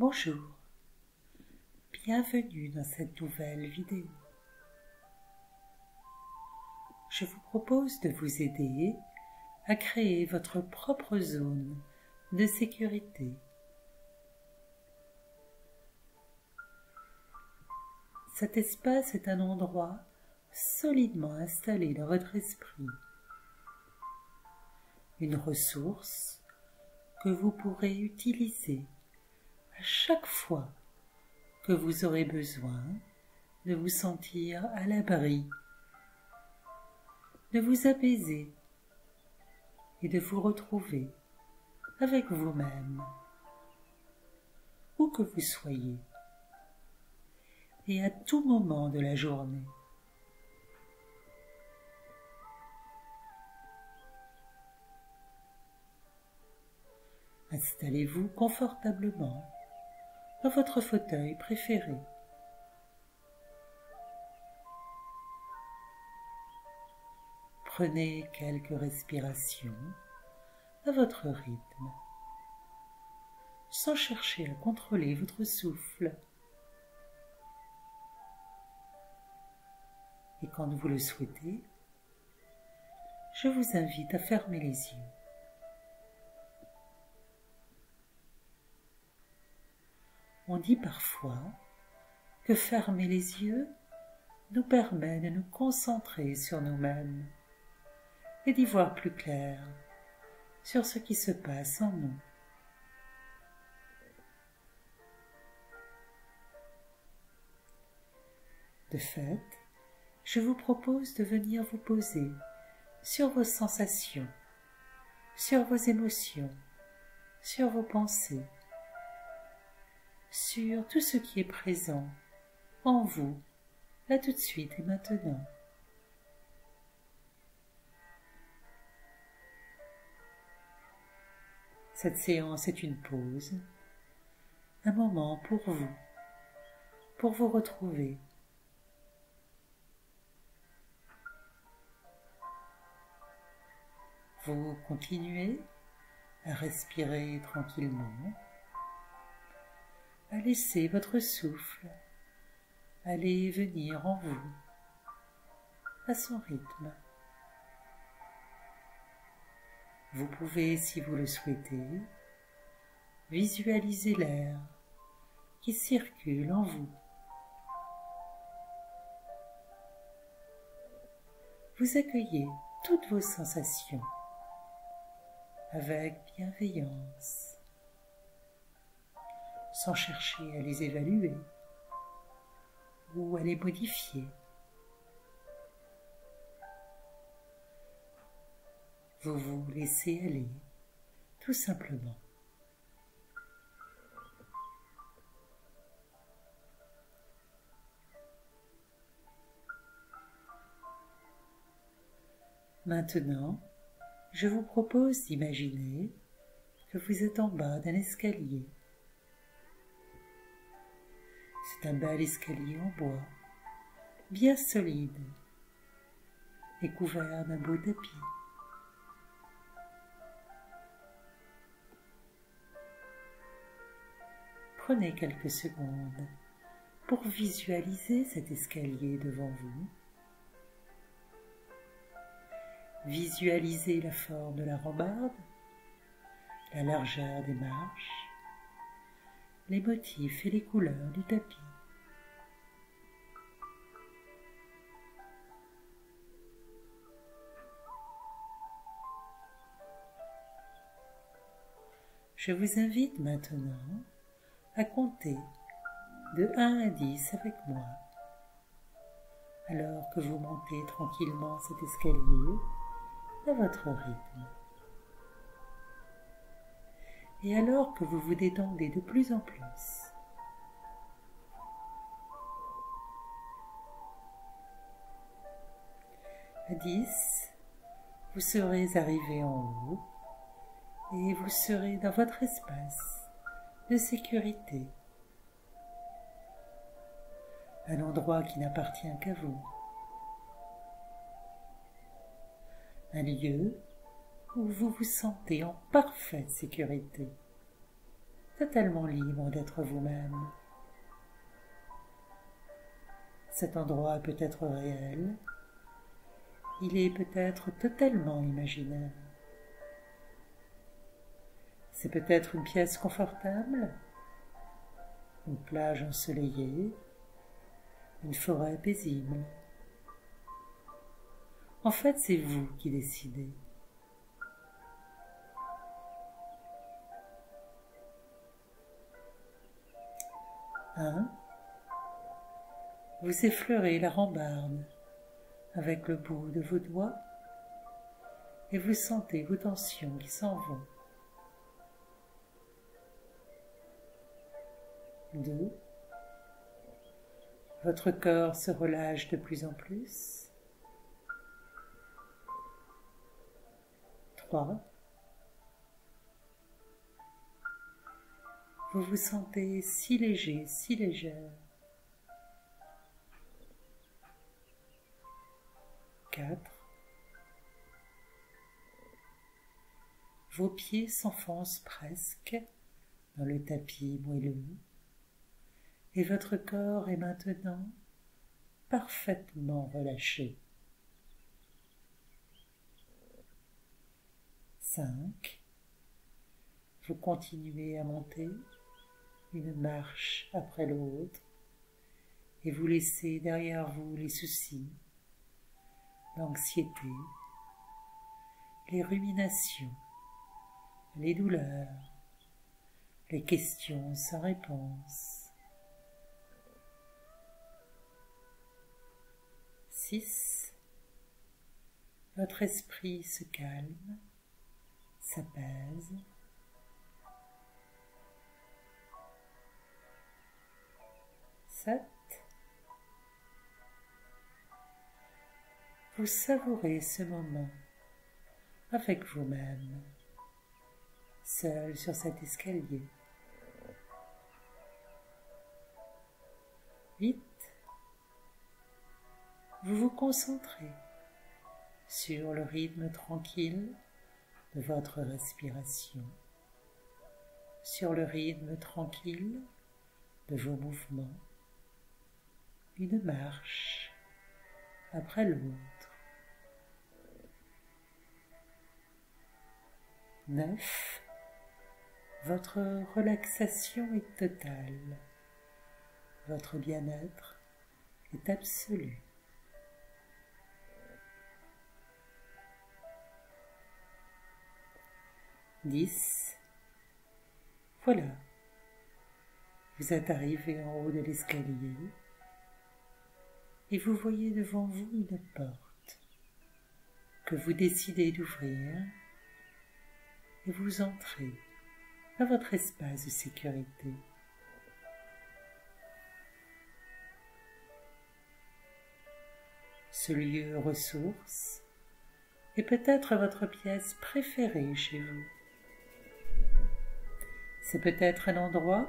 Bonjour, bienvenue dans cette nouvelle vidéo. Je vous propose de vous aider à créer votre propre zone de sécurité. Cet espace est un endroit solidement installé dans votre esprit, une ressource que vous pourrez utiliser à chaque fois que vous aurez besoin de vous sentir à l'abri, de vous apaiser et de vous retrouver avec vous-même, où que vous soyez, et à tout moment de la journée. Installez-vous confortablement dans votre fauteuil préféré. Prenez quelques respirations à votre rythme, sans chercher à contrôler votre souffle. Et quand vous le souhaitez, je vous invite à fermer les yeux. On dit parfois que fermer les yeux nous permet de nous concentrer sur nous-mêmes et d'y voir plus clair sur ce qui se passe en nous. De fait, je vous propose de venir vous poser sur vos sensations, sur vos émotions, sur vos pensées, sur tout ce qui est présent en vous, là tout de suite et maintenant. Cette séance est une pause, un moment pour vous retrouver. Vous continuez à respirer tranquillement, à laisser votre souffle aller et venir en vous, à son rythme. Vous pouvez, si vous le souhaitez, visualiser l'air qui circule en vous. Vous accueillez toutes vos sensations avec bienveillance, sans chercher à les évaluer ou à les modifier. Vous vous laissez aller, tout simplement. Maintenant, je vous propose d'imaginer que vous êtes en bas d'un escalier. C'est un bel escalier en bois, bien solide et couvert d'un beau tapis. Prenez quelques secondes pour visualiser cet escalier devant vous. Visualisez la forme de la rambarde, la largeur des marches, les motifs et les couleurs du tapis. Je vous invite maintenant à compter de 1 à 10 avec moi, alors que vous montez tranquillement cet escalier à votre rythme. Et alors que vous vous détendez de plus en plus, à 10, vous serez arrivé en haut et vous serez dans votre espace de sécurité, un endroit qui n'appartient qu'à vous, un lieu où vous vous sentez en parfaite sécurité. totalement libre d'être vous-même. Cet endroit peut être réel, il est peut-être totalement imaginaire. C'est peut-être une pièce confortable, une plage ensoleillée, une forêt paisible. En fait, c'est vous qui décidez. Vous effleurez la rambarde avec le bout de vos doigts et vous sentez vos tensions qui s'en vont. 2. Votre corps se relâche de plus en plus. 3. Vous vous sentez si léger, si légère. 4. Vos pieds s'enfoncent presque dans le tapis moelleux et votre corps est maintenant parfaitement relâché. 5. Vous continuez à monter une marche après l'autre et vous laissez derrière vous les soucis, l'anxiété, les ruminations, les douleurs, les questions sans réponse. 6. Votre esprit se calme, s'apaise. 7. Vous savourez ce moment avec vous-même, seul sur cet escalier. 8. Vous vous concentrez sur le rythme tranquille de votre respiration, sur le rythme tranquille de vos mouvements, une marche après l'autre. 9. Votre relaxation est totale, votre bien-être est absolu. 10. Voilà, vous êtes arrivé en haut de l'escalier et vous voyez devant vous une porte que vous décidez d'ouvrir et vous entrez dans votre espace de sécurité. Ce lieu ressource est peut-être votre pièce préférée chez vous. C'est peut-être un endroit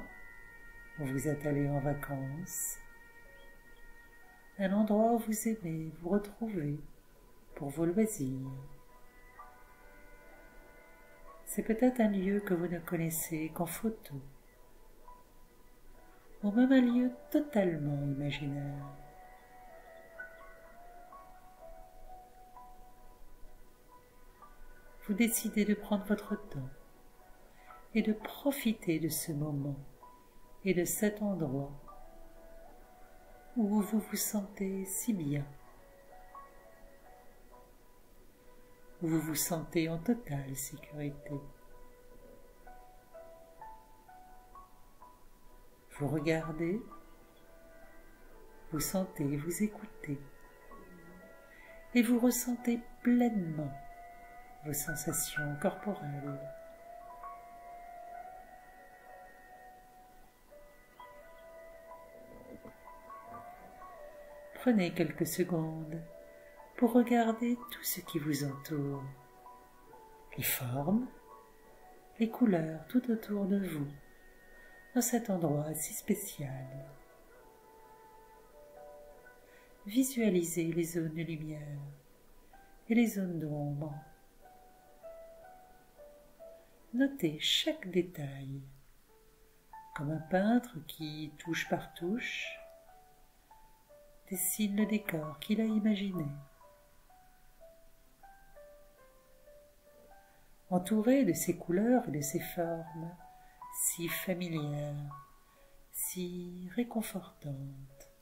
où vous êtes allé en vacances, un endroit où vous aimez vous retrouver pour vos loisirs. C'est peut-être un lieu que vous ne connaissez qu'en photo, ou même un lieu totalement imaginaire. Vous décidez de prendre votre temps et de profiter de ce moment et de cet endroit où vous vous sentez si bien, où vous vous sentez en totale sécurité. Vous regardez, vous sentez, vous écoutez et vous ressentez pleinement vos sensations corporelles. Prenez quelques secondes pour regarder tout ce qui vous entoure, les formes, les couleurs tout autour de vous, dans cet endroit si spécial. Visualisez les zones de lumière et les zones d'ombre. Notez chaque détail comme un peintre qui, touche par touche, dessine le décor qu'il a imaginé. Entouré de ces couleurs et de ces formes si familières, si réconfortantes,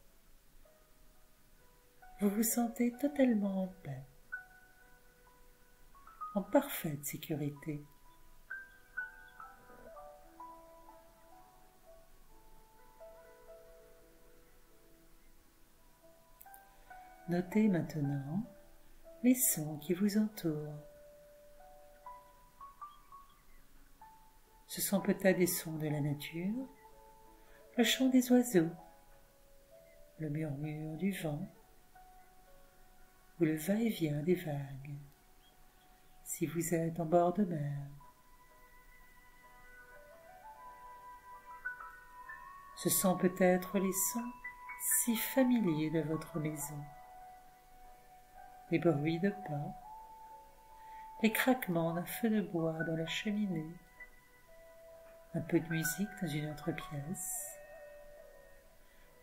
vous vous sentez totalement en paix, en parfaite sécurité. Notez maintenant les sons qui vous entourent. Ce sont peut-être des sons de la nature, le chant des oiseaux, le murmure du vent ou le va-et-vient des vagues, si vous êtes en bord de mer. Ce sont peut-être les sons si familiers de votre maison, les bruits de pas, les craquements d'un feu de bois dans la cheminée, un peu de musique dans une autre pièce,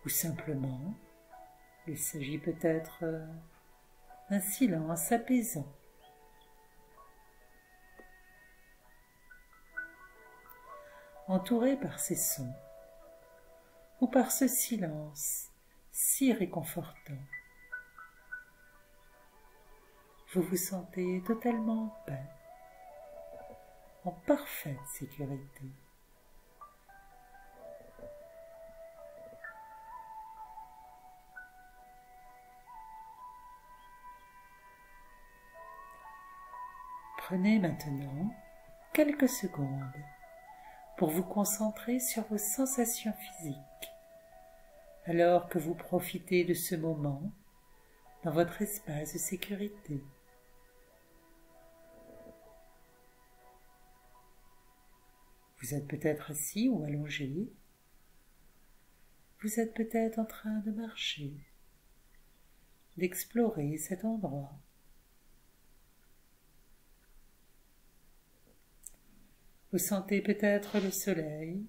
ou simplement, il s'agit peut-être d'un silence apaisant. Entouré par ces sons, ou par ce silence si réconfortant, vous vous sentez totalement en paix, en parfaite sécurité. Prenez maintenant quelques secondes pour vous concentrer sur vos sensations physiques, alors que vous profitez de ce moment dans votre espace de sécurité. Vous êtes peut-être assis ou allongé, vous êtes peut-être en train de marcher, d'explorer cet endroit. Vous sentez peut-être le soleil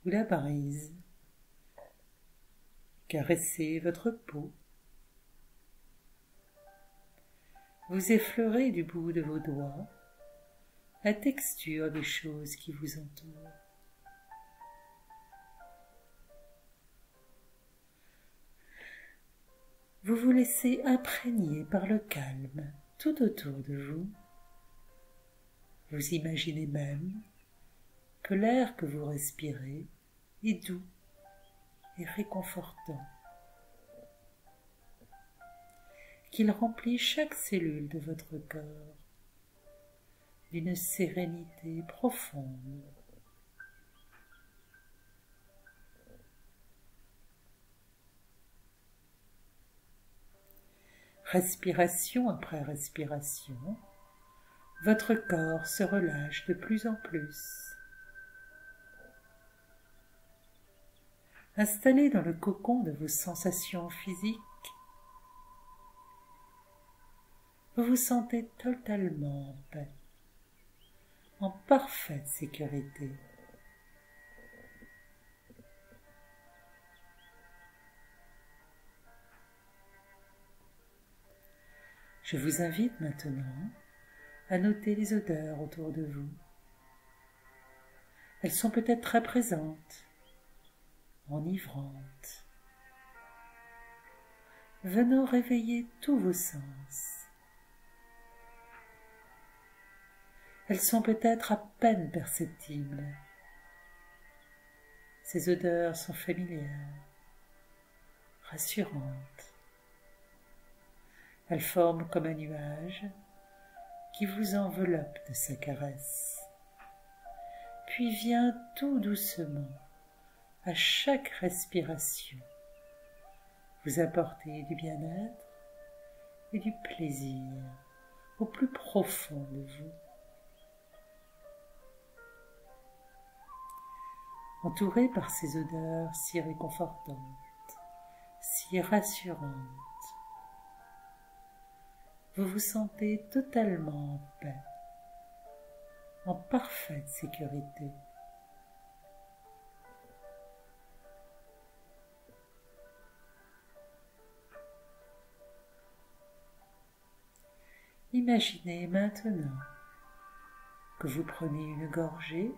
ou la brise caresser votre peau. Vous effleurez du bout de vos doigts la texture des choses qui vous entourent. Vous vous laissez imprégner par le calme tout autour de vous. Vous imaginez même que l'air que vous respirez est doux et réconfortant, qu'il remplit chaque cellule de votre corps d'une sérénité profonde. Respiration après respiration, votre corps se relâche de plus en plus. Installé dans le cocon de vos sensations physiques, vous vous sentez totalement en paix, en parfaite sécurité. Je vous invite maintenant à noter les odeurs autour de vous. Elles sont peut-être très présentes, enivrantes, venant réveiller tous vos sens. Elles sont peut-être à peine perceptibles. Ces odeurs sont familières, rassurantes. Elles forment comme un nuage qui vous enveloppe de sa caresse, puis vient tout doucement, à chaque respiration, vous apporter du bien-être et du plaisir au plus profond de vous. Entouré par ces odeurs si réconfortantes, si rassurantes, vous vous sentez totalement en paix, en parfaite sécurité. Imaginez maintenant que vous prenez une gorgée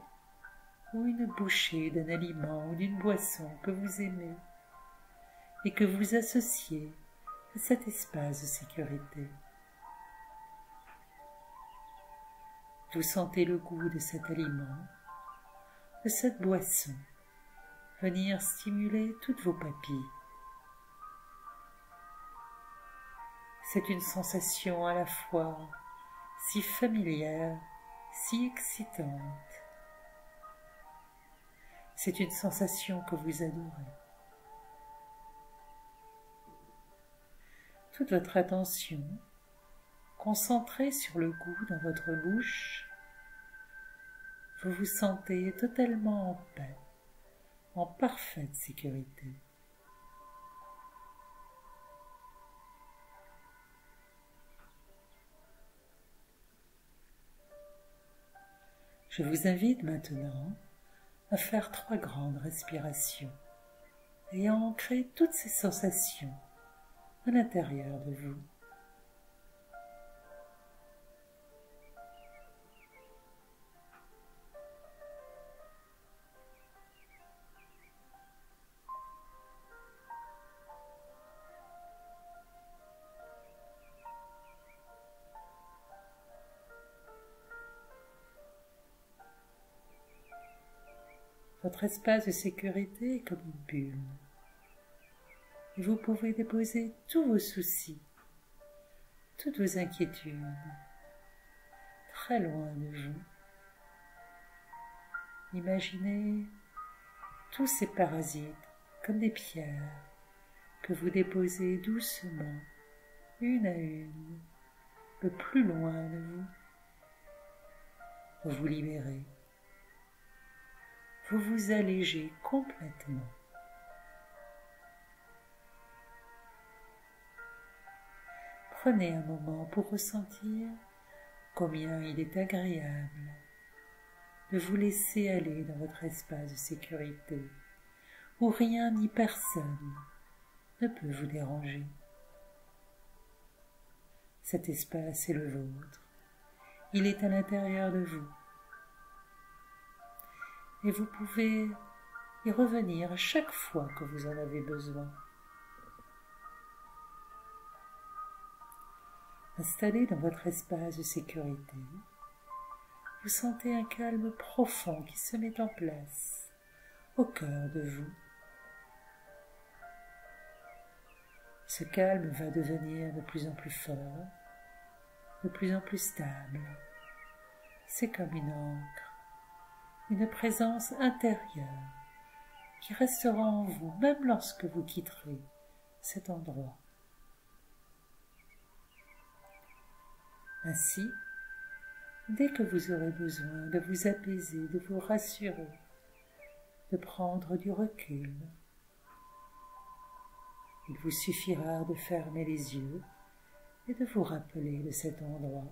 ou une bouchée d'un aliment ou d'une boisson que vous aimez et que vous associez à cet espace de sécurité. Vous sentez le goût de cet aliment, de cette boisson, venir stimuler toutes vos papilles. C'est une sensation à la fois si familière, si excitante. C'est une sensation que vous adorez. Toute votre attention concentrée sur le goût dans votre bouche, vous vous sentez totalement en paix, en parfaite sécurité. Je vous invite maintenant à faire 3 grandes respirations et à ancrer toutes ces sensations à l'intérieur de vous. Votre espace de sécurité est comme une bulle. Et vous pouvez déposer tous vos soucis, toutes vos inquiétudes, très loin de vous. Imaginez tous ces parasites comme des pierres que vous déposez doucement, une à une, le plus loin de vous. Vous vous libérez. Vous vous allégez complètement. Prenez un moment pour ressentir combien il est agréable de vous laisser aller dans votre espace de sécurité, où rien ni personne ne peut vous déranger. Cet espace est le vôtre. Il est à l'intérieur de vous. Et vous pouvez y revenir à chaque fois que vous en avez besoin. Installé dans votre espace de sécurité, vous sentez un calme profond qui se met en place au cœur de vous. Ce calme va devenir de plus en plus fort, de plus en plus stable. C'est comme une ancre, une présence intérieure qui restera en vous même lorsque vous quitterez cet endroit. Ainsi, dès que vous aurez besoin de vous apaiser, de vous rassurer, de prendre du recul, il vous suffira de fermer les yeux et de vous rappeler de cet endroit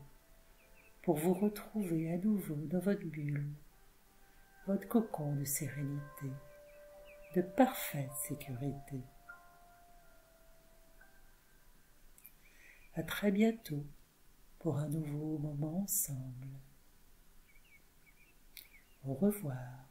pour vous retrouver à nouveau dans votre bulle, votre cocon de sérénité, de parfaite sécurité. À très bientôt pour un nouveau moment ensemble. Au revoir.